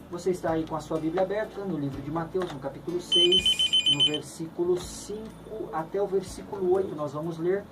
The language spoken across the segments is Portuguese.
Você está aí com a sua Bíblia aberta no livro de Mateus, no capítulo 6, no versículo 5 até o versículo 8 nós vamos ler.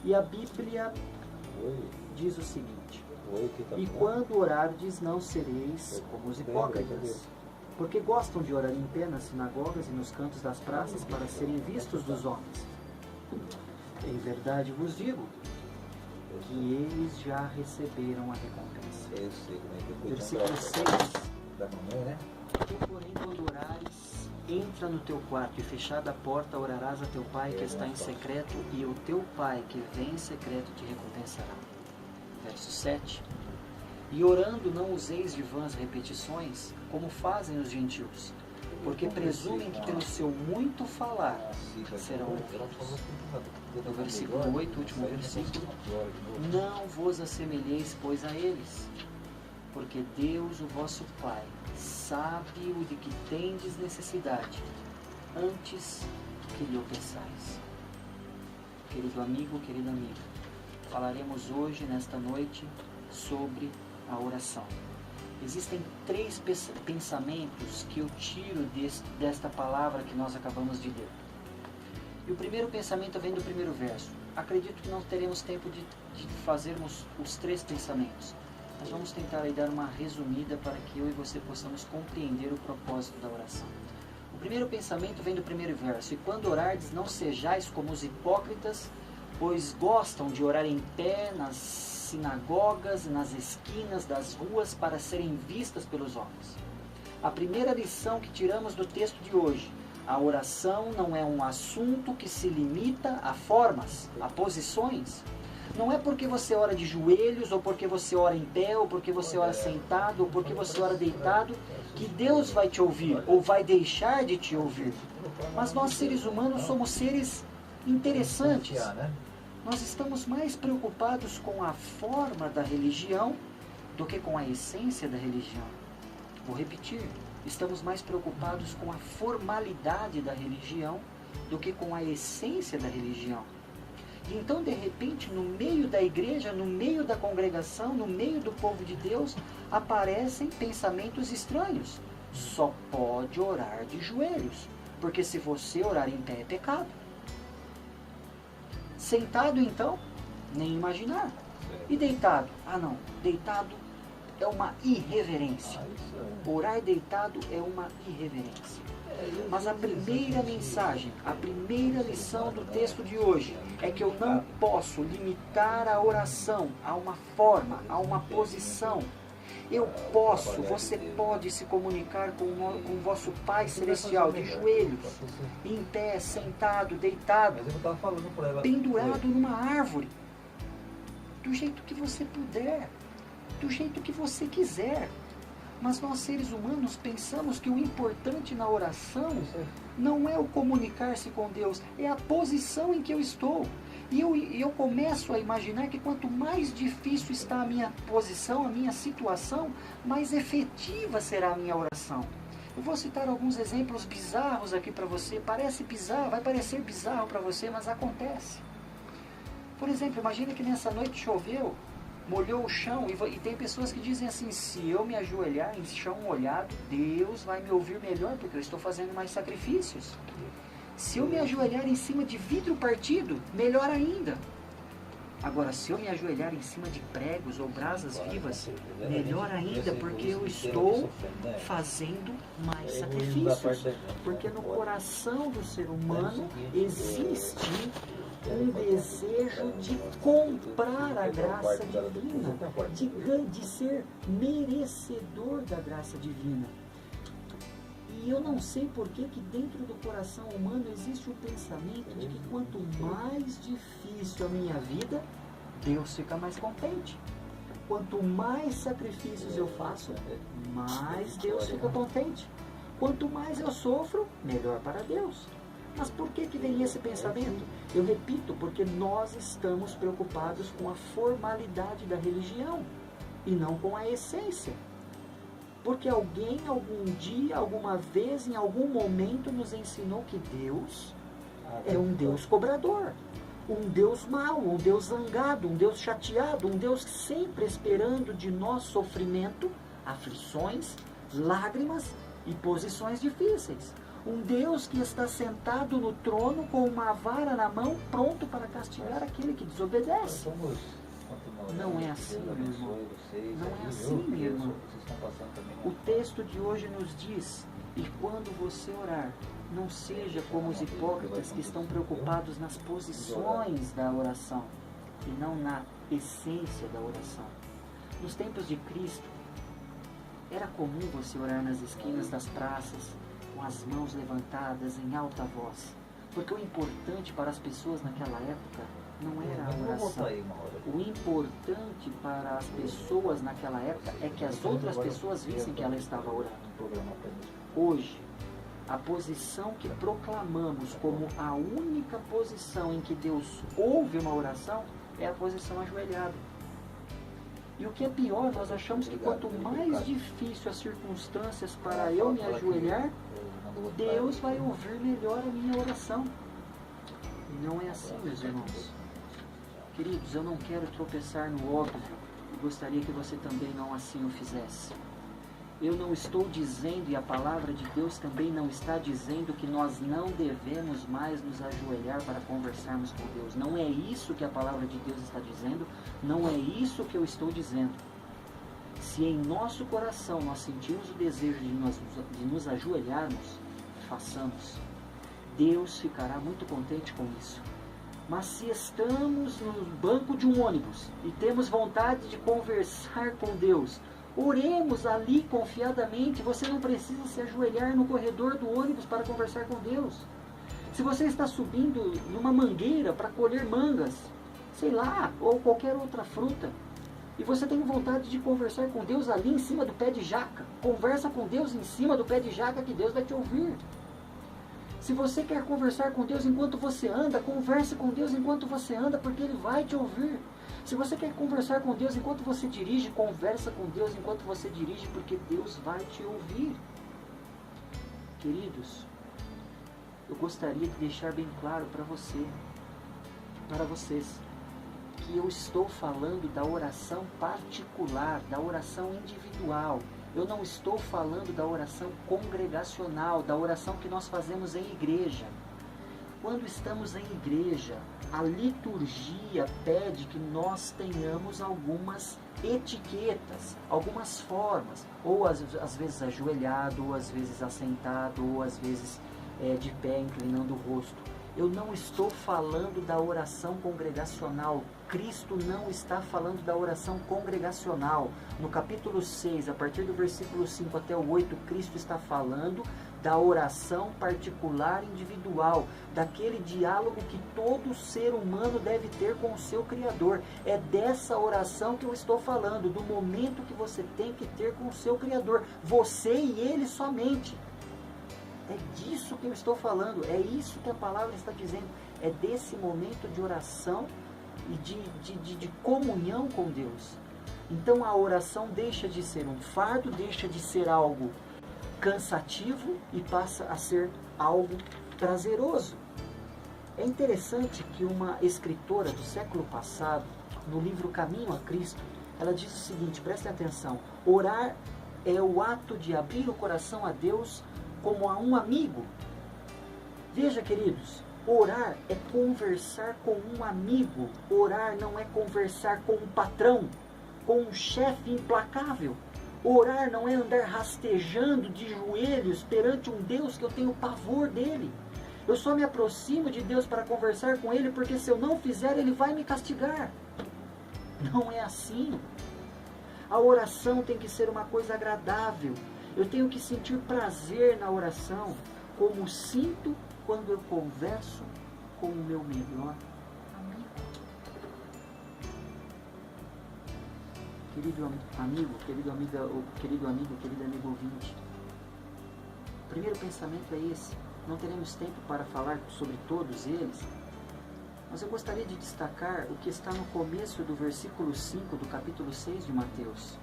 E a Bíblia diz o seguinte: E quando orardes, não sereis como os hipócritas, porque gostam de orar em pé nas sinagogas e nos cantos das praças para serem vistos dos homens. Em verdade vos digo que eles já receberam a recompensa. Versículo 6. Tu, porém, quando orares, entra no teu quarto e fechada a porta, orarás a teu pai que está em secreto, e o teu pai que vem em secreto te recompensará. Verso 7. E orando não useis de vãs repetições, como fazem os gentios, porque presumem que pelo seu muito falar serão ouvidos. No versículo 8, último versículo: Não vos assemelheis, pois, a eles, porque Deus, o vosso Pai, sabe o de que tendes necessidade, antes que lhe o peçais. Querido amigo, querida amiga, falaremos hoje, nesta noite, sobre a oração. Existem 3 pensamentos que eu tiro desta palavra que nós acabamos de ler. E o primeiro pensamento vem do primeiro verso. Acredito que não teremos tempo de fazermos os 3 pensamentos. Nós vamos tentar aí dar uma resumida para que eu e você possamos compreender o propósito da oração. O primeiro pensamento vem do primeiro verso. E quando orardes, não sejais como os hipócritas, pois gostam de orar em pé nas sinagogas e nas esquinas das ruas para serem vistas pelos homens. A primeira lição que tiramos do texto de hoje: a oração não é um assunto que se limita a formas, a posições. Não é porque você ora de joelhos, ou porque você ora em pé, ou porque você ora sentado, ou porque você ora deitado, que Deus vai te ouvir, ou vai deixar de te ouvir. Mas nós, seres humanos, somos seres interessantes. Nós estamos mais preocupados com a forma da religião do que com a essência da religião. Vou repetir: estamos mais preocupados com a formalidade da religião do que com a essência da religião. E então, de repente, no meio da igreja, no meio da congregação, no meio do povo de Deus, aparecem pensamentos estranhos. Só pode orar de joelhos, porque se você orar em pé é pecado. Sentado, então, nem imaginar. E deitado? Ah, não. Deitado é uma irreverência. Orar deitado é uma irreverência. Mas a primeira mensagem, a primeira lição do texto de hoje é que eu não posso limitar a oração a uma forma, a uma posição. Eu posso, você pode se comunicar com o vosso Pai Celestial de joelhos, em pé, sentado, deitado, pendurado numa árvore, do jeito que você puder, do jeito que você quiser. Mas nós, seres humanos, pensamos que o importante na oração não é o comunicar-se com Deus, é a posição em que eu estou. E eu começo a imaginar que quanto mais difícil está a minha posição, a minha situação, mais efetiva será a minha oração. Eu vou citar alguns exemplos bizarros aqui para você. Parece bizarro, vai parecer bizarro para você, mas acontece. Por exemplo, imagina que nessa noite choveu, molhou o chão, e tem pessoas que dizem assim: se eu me ajoelhar em chão molhado, Deus vai me ouvir melhor, porque eu estou fazendo mais sacrifícios. Se eu me ajoelhar em cima de vidro partido, melhor ainda. Agora, se eu me ajoelhar em cima de pregos ou brasas vivas, melhor ainda, porque eu estou fazendo mais sacrifícios. Porque no coração do ser humano existe um desejo de comprar a graça divina, de ser merecedor da graça divina. E eu não sei por que dentro do coração humano existe o pensamento de que quanto mais difícil a minha vida, Deus fica mais contente. Quanto mais sacrifícios eu faço, mais Deus fica contente. Quanto mais eu sofro, melhor para Deus. Mas por que vem esse pensamento? Eu repito, porque nós estamos preocupados com a formalidade da religião e não com a essência. Porque alguém, algum dia, alguma vez, em algum momento nos ensinou que Deus é um Deus cobrador, um Deus mau, um Deus zangado, um Deus chateado, um Deus sempre esperando de nós sofrimento, aflições, lágrimas e posições difíceis. Um Deus que está sentado no trono com uma vara na mão, pronto para castigar aquele que desobedece. Não é assim, meu irmão. Não é assim, meu irmão. O texto de hoje nos diz: e quando você orar, não seja como os hipócritas que estão preocupados nas posições da oração e não na essência da oração. Nos tempos de Cristo, era comum você orar nas esquinas das praças, com as mãos levantadas em alta voz, porque o importante para as pessoas naquela época não era a oração. O importante para as pessoas naquela época é que as outras pessoas vissem que ela estava orando. Hoje, a posição que proclamamos como a única posição em que Deus ouve uma oração é a posição ajoelhada. E o que é pior, nós achamos que quanto mais difícil as circunstâncias para eu me ajoelhar, Deus vai ouvir melhor a minha oração. E não é assim, meus irmãos. Queridos, eu não quero tropeçar no óbvio e gostaria que você também não assim o fizesse. Eu não estou dizendo, e a palavra de Deus também não está dizendo, que nós não devemos mais nos ajoelhar para conversarmos com Deus. Não é isso que a palavra de Deus está dizendo, não é isso que eu estou dizendo. Se em nosso coração nós sentirmos o desejo de nos ajoelharmos, façamos. Deus ficará muito contente com isso. Mas se estamos no banco de um ônibus e temos vontade de conversar com Deus, oremos ali confiadamente. Você não precisa se ajoelhar no corredor do ônibus para conversar com Deus. Se você está subindo numa mangueira para colher mangas, sei lá, ou qualquer outra fruta, e você tem vontade de conversar com Deus ali em cima do pé de jaca, conversa com Deus em cima do pé de jaca que Deus vai te ouvir. Se você quer conversar com Deus enquanto você anda, converse com Deus enquanto você anda, porque Ele vai te ouvir. Se você quer conversar com Deus enquanto você dirige, conversa com Deus enquanto você dirige, porque Deus vai te ouvir. Queridos, eu gostaria de deixar bem claro para vocês, que eu estou falando da oração particular, da oração individual. Eu não estou falando da oração congregacional, da oração que nós fazemos em igreja. Quando estamos em igreja, a liturgia pede que nós tenhamos algumas etiquetas, algumas formas, ou às vezes ajoelhado, ou às vezes assentado, ou às vezes de pé, inclinando o rosto. Eu não estou falando da oração congregacional. Cristo não está falando da oração congregacional. No capítulo 6, a partir do versículo 5 até o 8, Cristo está falando da oração particular individual, daquele diálogo que todo ser humano deve ter com o seu Criador. É dessa oração que eu estou falando, do momento que você tem que ter com o seu Criador, você e Ele somente. É disso que eu estou falando, é isso que a palavra está dizendo, é desse momento de oração e de comunhão com Deus. Então a oração deixa de ser um fardo, deixa de ser algo cansativo e passa a ser algo prazeroso. É interessante que uma escritora do século passado, no livro Caminho a Cristo, ela diz o seguinte, prestem atenção: orar é o ato de abrir o coração a Deus como a um amigo. Veja, queridos, orar é conversar com um amigo. Orar não é conversar com um patrão, com um chefe implacável. Orar não é andar rastejando de joelhos perante um Deus que eu tenho pavor dele. Eu só me aproximo de Deus para conversar com Ele, porque se eu não fizer, Ele vai me castigar. Não é assim. A oração tem que ser uma coisa agradável. Eu tenho que sentir prazer na oração, como sinto quando eu converso com o meu melhor amigo. Querido amigo, querido amigo ouvinte, o primeiro pensamento é esse. Não teremos tempo para falar sobre todos eles, mas eu gostaria de destacar o que está no começo do versículo 5 do capítulo 6 de Mateus.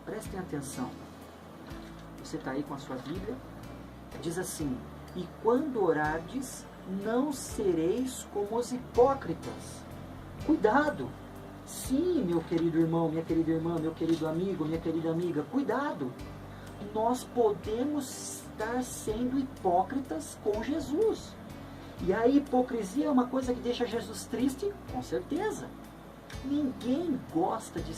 Prestem atenção. Você está aí com a sua Bíblia? Diz assim: e quando orardes, não sereis como os hipócritas. Cuidado! Sim, meu querido irmão, minha querida irmã, meu querido amigo, minha querida amiga, cuidado! nós podemos estar sendo hipócritas com Jesus. E a hipocrisia é uma coisa que deixa Jesus triste? Com certeza. Ninguém gosta de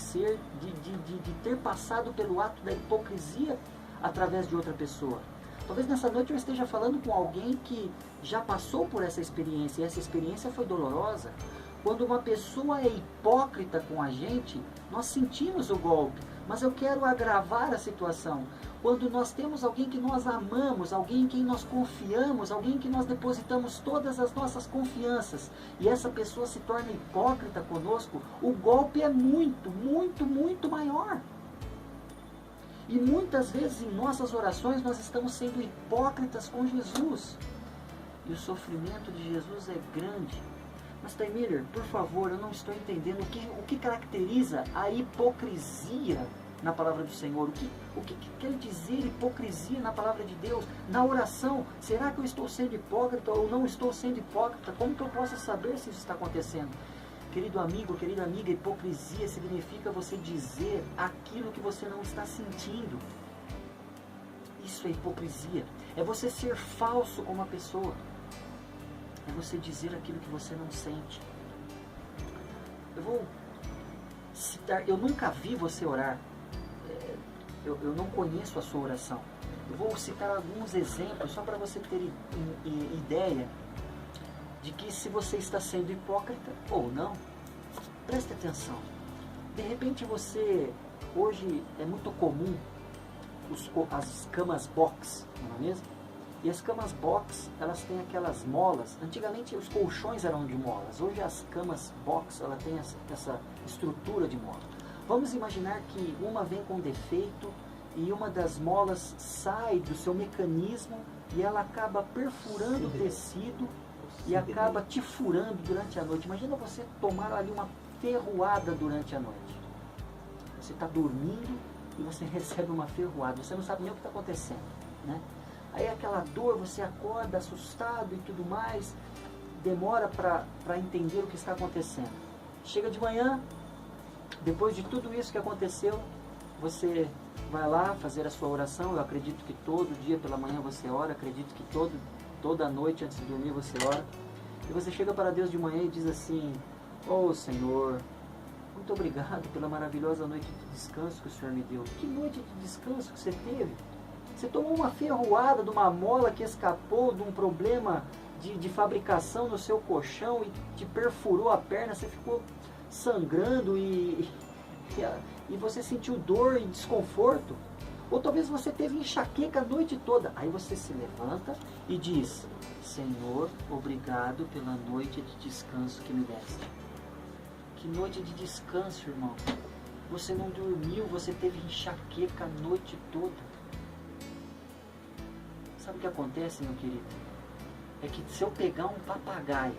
ter passado pelo ato da hipocrisia através de outra pessoa. Talvez nessa noite eu esteja falando com alguém que já passou por essa experiência, e essa experiência foi dolorosa. Quando uma pessoa é hipócrita com a gente, nós sentimos o golpe, mas eu quero agravar a situação. Quando nós temos alguém que nós amamos, alguém em quem nós confiamos, alguém em que nós depositamos todas as nossas confianças, e essa pessoa se torna hipócrita conosco, o golpe é muito, muito, muito maior. E muitas vezes em nossas orações nós estamos sendo hipócritas com Jesus. E o sofrimento de Jesus é grande. Mas Taimiller, por favor, eu não estou entendendo o que caracteriza a hipocrisia na palavra do Senhor. O que quer dizer hipocrisia na palavra de Deus? Na oração, será que eu estou sendo hipócrita ou não estou sendo hipócrita? Como que eu posso saber se isso está acontecendo? Querido amigo, querida amiga, hipocrisia significa você dizer aquilo que você não está sentindo. Isso é hipocrisia. É você ser falso com uma pessoa. É você dizer aquilo que você não sente. Eu vou citar, eu nunca vi você orar. Eu não conheço a sua oração. Eu vou citar alguns exemplos só para você ter ideia de que se você está sendo hipócrita ou não. Preste atenção. De repente você, hoje é muito comum as camas box, não é mesmo? E as camas box, elas têm aquelas molas. Antigamente os colchões eram de molas. Hoje as camas box, ela tem essa estrutura de mola. Vamos imaginar que uma vem com defeito e uma das molas sai do seu mecanismo e ela acaba perfurando o tecido e acaba te furando durante a noite. Imagina você tomar ali uma ferroada durante a noite. Você está dormindo e você recebe uma ferroada. Você não sabe nem o que está acontecendo, né? Aí aquela dor, você acorda assustado e tudo mais, demora para entender o que está acontecendo. Chega de manhã, depois de tudo isso que aconteceu, você vai lá fazer a sua oração. Eu acredito que todo dia pela manhã você ora, acredito que toda noite antes de dormir você ora. E você chega para Deus de manhã e diz assim: "Oh Senhor, muito obrigado pela maravilhosa noite de descanso que o Senhor me deu." Que noite de descanso que você teve? Você tomou uma ferroada de uma mola que escapou de um problema de fabricação no seu colchão e te perfurou a perna, você ficou sangrando e você sentiu dor e desconforto. Ou talvez você teve enxaqueca a noite toda. Aí você se levanta e diz: "Senhor, obrigado pela noite de descanso que me deste." Que noite de descanso, irmão. Você não dormiu, você teve enxaqueca a noite toda. Sabe o que acontece, meu querido? É que se eu pegar um papagaio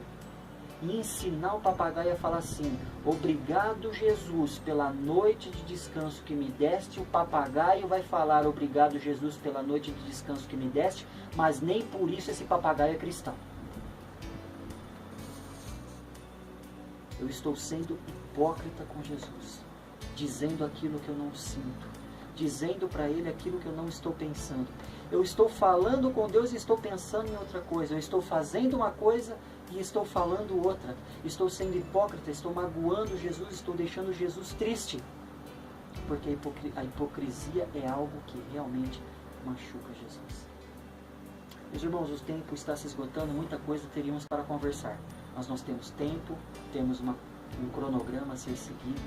e ensinar o papagaio a falar assim: "Obrigado, Jesus, pela noite de descanso que me deste", o papagaio vai falar: "Obrigado, Jesus, pela noite de descanso que me deste", mas nem por isso esse papagaio é cristão. Eu estou sendo hipócrita com Jesus, dizendo aquilo que eu não sinto, dizendo para Ele aquilo que eu não estou pensando. Eu estou falando com Deus e estou pensando em outra coisa. Eu estou fazendo uma coisa e estou falando outra. Estou sendo hipócrita, estou magoando Jesus, estou deixando Jesus triste. Porque a hipocrisia é algo que realmente machuca Jesus. Meus irmãos, o tempo está se esgotando, muita coisa teríamos para conversar. Mas nós temos tempo, temos um cronograma a ser seguido.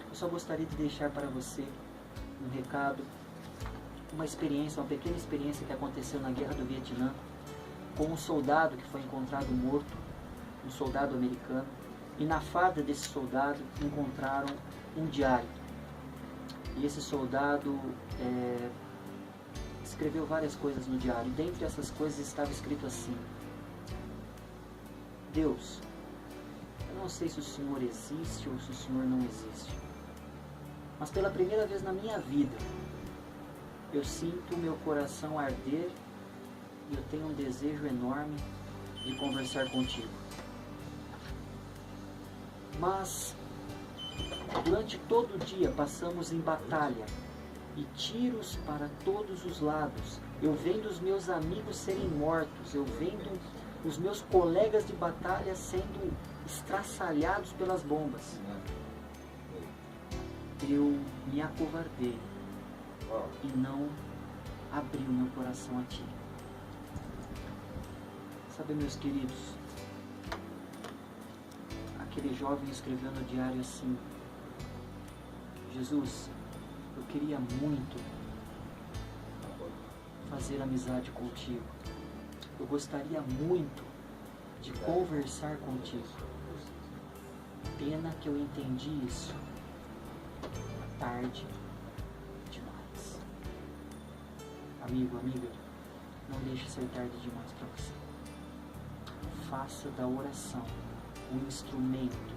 Eu só gostaria de deixar para você um recado, uma experiência, uma pequena experiência que aconteceu na Guerra do Vietnã, com um soldado que foi encontrado morto, um soldado americano, e na farda desse soldado encontraram um diário. E esse soldado escreveu várias coisas no diário. Dentre essas coisas estava escrito assim: "Deus, eu não sei se o Senhor existe ou se o Senhor não existe, mas pela primeira vez na minha vida, eu sinto o meu coração arder e eu tenho um desejo enorme de conversar contigo. Mas durante todo o dia passamos em batalha e tiros para todos os lados. Eu vendo os meus amigos serem mortos, eu vendo os meus colegas de batalha sendo estraçalhados pelas bombas. Eu me acovardei e não abri o meu coração a Ti. Sabe, meus queridos, aquele jovem escreveu no diário assim: Jesus, eu queria muito fazer amizade contigo. Eu gostaria muito de conversar contigo. Pena que eu entendi isso tarde demais. Amigo, amiga, não deixe ser tarde demais para você. Faça da oração um instrumento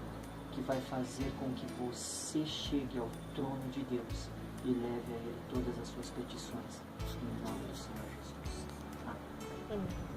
que vai fazer com que você chegue ao trono de Deus e leve a Ele todas as suas petições. Em nome do Senhor Jesus. Amém.